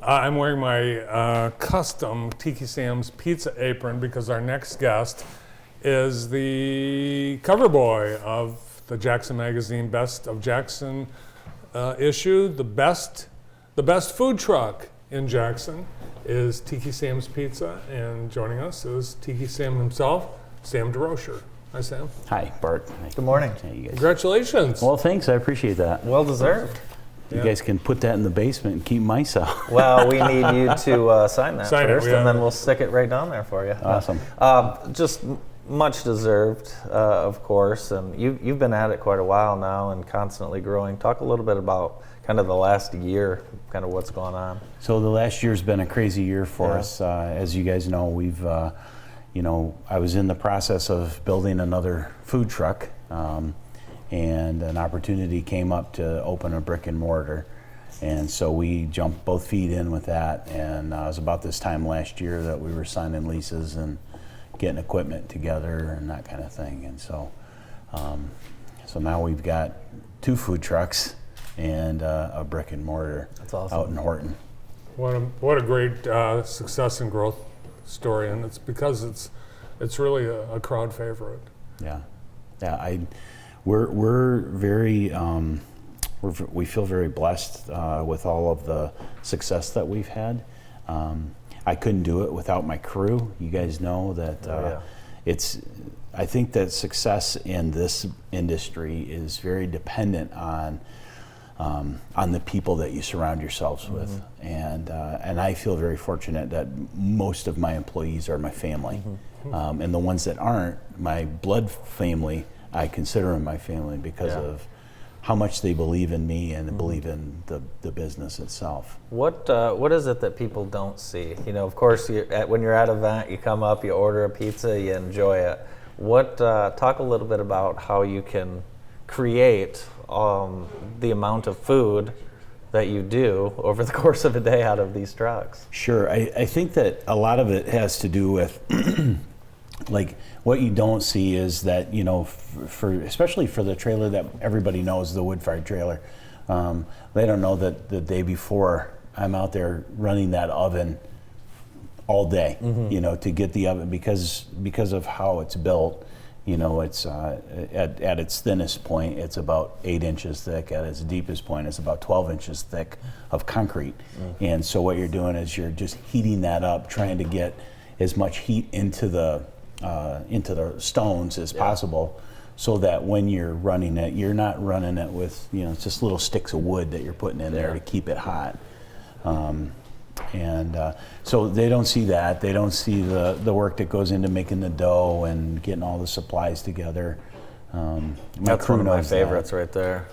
I'm wearing my custom Tiki Sam's pizza apron because our next guest is the cover boy of the Jackson Magazine Best of Jackson issue. The best food truck in Jackson is Tiki Sam's Pizza, and joining us is Tiki Sam himself, Sam Durocher. Hi, Sam. Hi, Bart. Good morning. Hey, you guys. Congratulations. Well, thanks. I appreciate that. Well deserved. You guys can put that in the basement and keep mice out. Well, we need you to sign that Sign it, first, yeah. and then we'll stick it right down there for you. Awesome. Just much deserved, of course. And you've been at it quite a while now and constantly growing. Talk a little bit about kind of the last year, kind of what's going on. So the last year's been a crazy year for us. As you guys know, we've, I was in the process of building another food truck. And an opportunity came up to open a brick and mortar. And so we jumped both feet in with that. And it was about this time last year that we were signing leases and getting equipment together and that kind of thing. And so now we've got 2 food trucks and a brick and mortar. That's awesome. Out in Horton. What a great success and growth story, and it's because it's really a crowd favorite. Yeah. We're very we feel very blessed with all of the success that we've had. I couldn't do it without my crew. You guys know that I think that success in this industry is very dependent on the people that you surround yourselves with, and I feel very fortunate that most of my employees are my family, and the ones that aren't my blood family, I consider them my family because of how much they believe in me and believe in the business itself. What is it that people don't see? Of course, when you're at an event, you come up, you order a pizza, you enjoy it. Talk a little bit about how you can create the amount of food that you do over the course of a day out of these trucks. Sure, I think that a lot of it has to do with like what you don't see is that especially for the trailer that everybody knows, the wood-fired trailer, they don't know that the day before I'm out there running that oven all day, to get the oven because of how it's built. It's at its thinnest point, it's about 8 inches thick. At its deepest point, it's about 12 inches thick of concrete. And so what you're doing is you're just heating that up, trying to get as much heat into the stones as possible, so that when you're running it, you're not running it with just little sticks of wood that you're putting in there to keep it hot. So they don't see that. They don't see the work that goes into making the dough and getting all the supplies together. That's one of my favorites right there.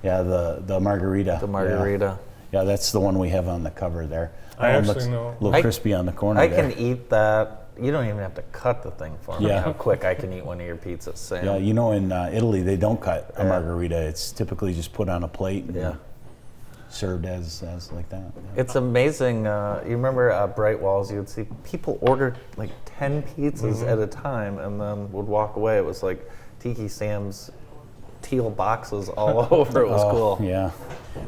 Yeah, the margarita. The margarita. Yeah, that's the one we have on the cover there. I actually looks know. A little crispy on the corner I there. can eat that. You don't even have to cut the thing for me. How quick I can eat one of your pizzas, Sam. Yeah, in Italy, they don't cut a margarita. It's typically just put on a plate and served as like that. Yeah. It's amazing. You remember Bright Walls, you would see people order like 10 pizzas at a time and then would walk away. It was like Tiki Sam's teal boxes all over. It was cool. Yeah.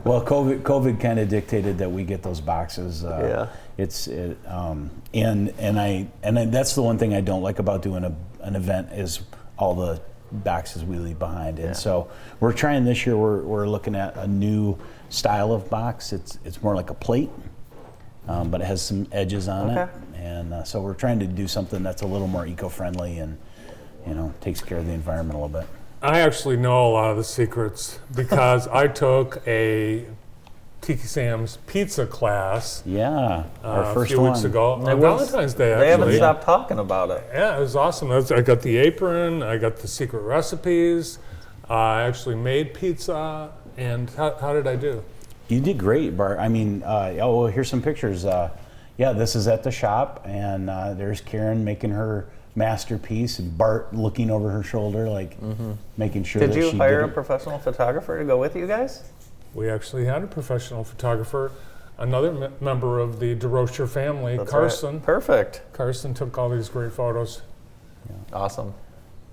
Well, COVID kind of dictated that we get those boxes. And that's the one thing I don't like about doing an event is all the boxes we leave behind. And so we're trying this year. We're looking at a new style of box. It's more like a plate, but it has some edges on it. And so we're trying to do something that's a little more eco-friendly and takes care of the environment a little bit. I actually know a lot of the secrets because I took a Tiki Sam's pizza class. Yeah, our a first few weeks one. ago on Valentine's Day. They haven't Actually, stopped talking about it. yeah, it was awesome. I got the apron. I got the secret recipes. I actually made pizza. And how did I do? You did great, Bart. I mean, here's some pictures. This is at the shop, and there's Karen making her masterpiece, and Bart looking over her shoulder, making sure that she Did you hire a did it. professional photographer to go with you guys? We actually had a professional photographer, another member of the Durocher family, That's Carson. right. Perfect. Carson took all these great photos. Awesome.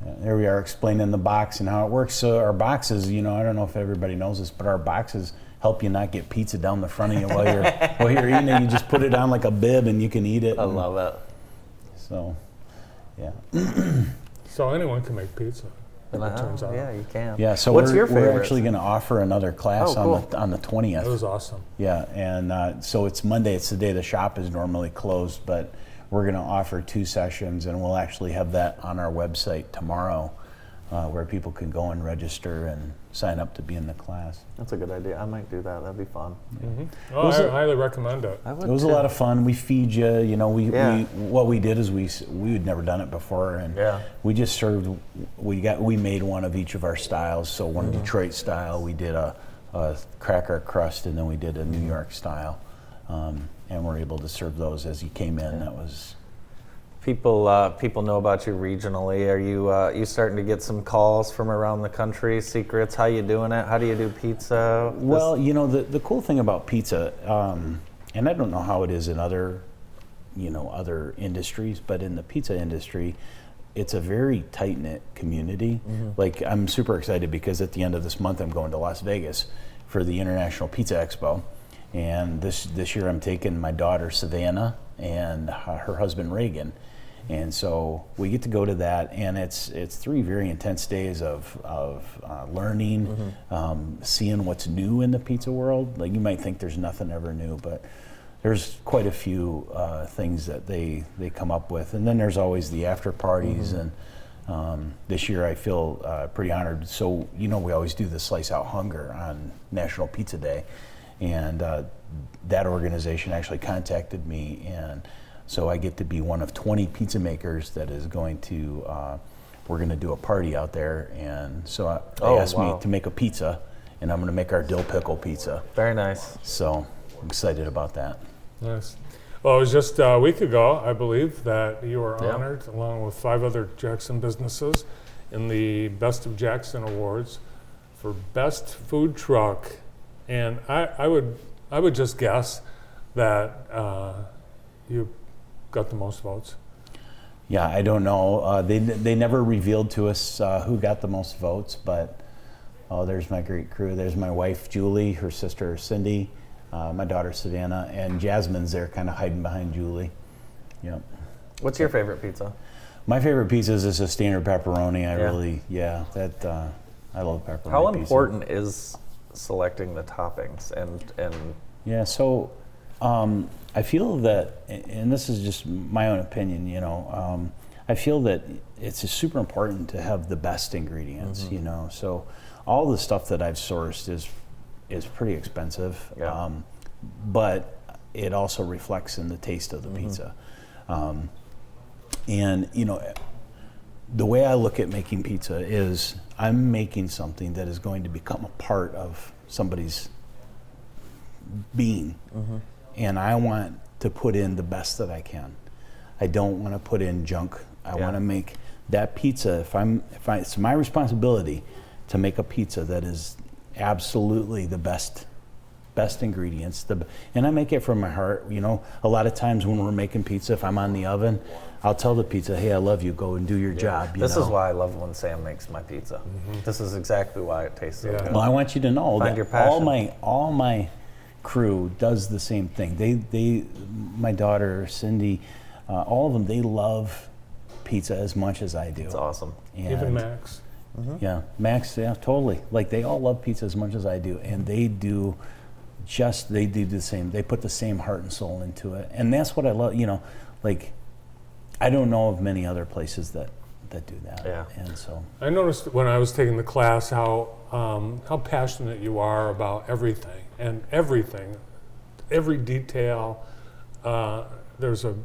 Yeah, there we are explaining the box and how it works. So our boxes, I don't know if everybody knows this, but our boxes help you not get pizza down the front of you while you're eating it. You just put it on like a bib and you can eat it. I love it. So, yeah. So anyone can make pizza. It turns out. Yeah, you can. Yeah. So what's your favorite? we're actually going to offer another class on the 20th. That was awesome. Yeah, and so it's Monday. It's the day the shop is normally closed, but we're going to offer 2 sessions, and we'll actually have that on our website tomorrow, where people can go and register and sign up to be in the class. That's a good idea. I might do that. That'd be fun. Oh, I highly recommend it. It was a lot of fun. We feed you. You know, we what we did is we had never done it before, and we just served. We made one of each of our styles. So one Detroit style, we did a cracker crust, and then we did a New York style, and we're able to serve those as you came in. That was. People know about you regionally. Are you starting to get some calls from around the country? Secrets? How you doing it? How do you do pizza? Well, you know, the cool thing about pizza, and I don't know how it is in other industries, but in the pizza industry, it's a very tight-knit community. Like, I'm super excited because at the end of this month, I'm going to Las Vegas for the International Pizza Expo. And this year I'm taking my daughter, Savannah, and her husband, Reagan. And so we get to go to that, and it's 3 very intense days of learning, seeing what's new in the pizza world. Like, you might think there's nothing ever new, but there's quite a few things that they come up with. And then there's always the after parties, and this year I feel pretty honored. So, you know, we always do the Slice Out Hunger on National Pizza Day, and that organization actually contacted me, and so I get to be one of 20 pizza makers that is going to, we're going to do a party out there. And so they asked me to make a pizza, and I'm going to make our dill pickle pizza. Very nice. So I'm excited about that. Nice. Well, it was just a week ago, I believe, that you were honored, along with 5 other Jackson businesses, in the Best of Jackson Awards for Best Food Truck. And I would just guess that you got the most votes. Yeah, I don't know. They never revealed to us who got the most votes, but there's my great crew. There's my wife, Julie, her sister, Cindy, my daughter, Savannah, and Jasmine's there kind of hiding behind Julie. Yep. What's your favorite pizza? My favorite pizza is a standard pepperoni. I love pepperoni. How important is selecting the toppings and Yeah, so I feel that, and this is just my own opinion, you know, I feel that it's just super important to have the best ingredients, you know. So all the stuff that I've sourced is pretty expensive, but it also reflects in the taste of the pizza. And, you know, the way I look at making pizza is I'm making something that is going to become a part of somebody's being. And I want to put in the best that I can. I don't want to put in junk. I want to make that pizza. It's my responsibility to make a pizza that is absolutely the best ingredients. And I make it from my heart. You know, a lot of times when we're making pizza, if I'm on the oven, I'll tell the pizza, "Hey, I love you. Go and do your job." This is why I love when Sam makes my pizza. This is exactly why it tastes so good. Well, I want you to know Find your that passion. all my crew does the same thing. They my daughter Cindy, all of them, they love pizza as much as I do. It's awesome. And Even Max. yeah, Max, yeah, totally. Like, they all love pizza as much as I do, and they do the same. They put the same heart and soul into it, and that's what I love. You know, like, I don't know of many other places that do that. Yeah. And so I noticed when I was taking the class how passionate you are about everything, every detail. There's a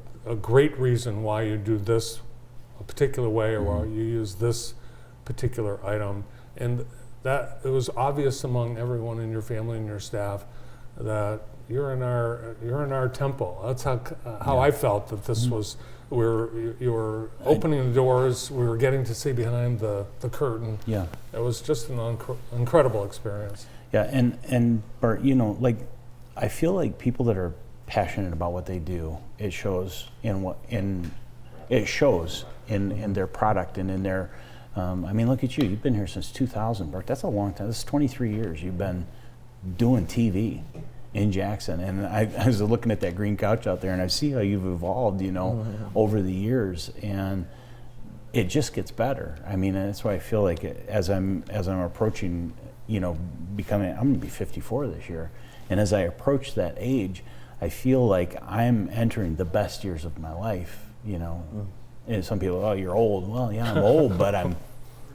great reason why you do this a particular way, or why you use this particular item, and that it was obvious among everyone in your family and your staff that you're in our temple. That's how I felt that this was. You were opening the doors. We were getting to see behind the curtain. yeah. It was just an incredible experience. Yeah, and Bert, you know, like, I feel like people that are passionate about what they do, it shows in their product and in their. I mean, look at you. You've been here since 2000, Bert. That's a long time. That's 23 years you've been doing TV in Jackson, and I was looking at that green couch out there, and I see how you've evolved, over the years, and it just gets better. I mean, and that's why I feel like as I'm approaching, becoming, I'm going to be 54 this year, and as I approach that age, I feel like I'm entering the best years of my life. And some people, oh, you're old. Well, yeah, I'm old, but I'm.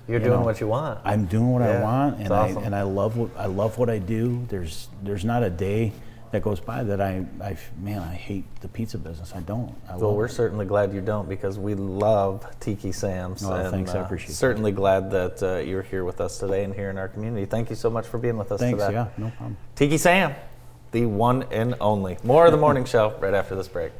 You're doing what you want. I'm doing what I want, and awesome. I love what I do. There's not a day that goes by that I hate the pizza business. I don't. Well, we're certainly glad you don't, because we love Tiki Sam's. Oh, and, thanks, I appreciate it. Certainly glad that you're here with us today and here in our community. Thank you so much for being with us Thanks, today. yeah, no problem. Tiki Sam, the one and only. More of the morning show right after this break.